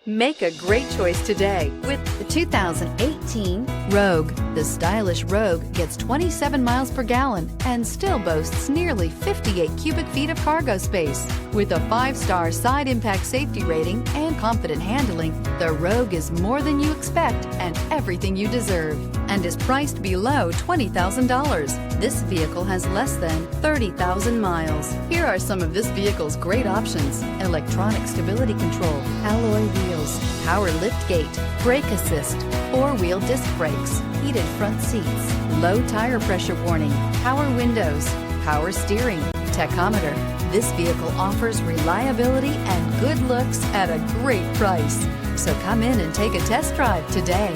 Make a great choice today with the 2018 Rogue. The stylish Rogue gets 27 miles per gallon and still boasts nearly 58 cubic feet of cargo space. With a 5-star side impact safety rating and confident handling, the Rogue is more than you expect and everything you deserve, and is priced below $20,000. This vehicle has less than 30,000 miles. Here are some of this vehicle's great options: electronic stability control, alloy wheels, power liftgate, brake assist, 4-wheel disc brakes, heated front seats, low tire pressure warning, power windows, power steering, tachometer. This vehicle offers reliability and good looks at a great price. So come in and take a test drive today.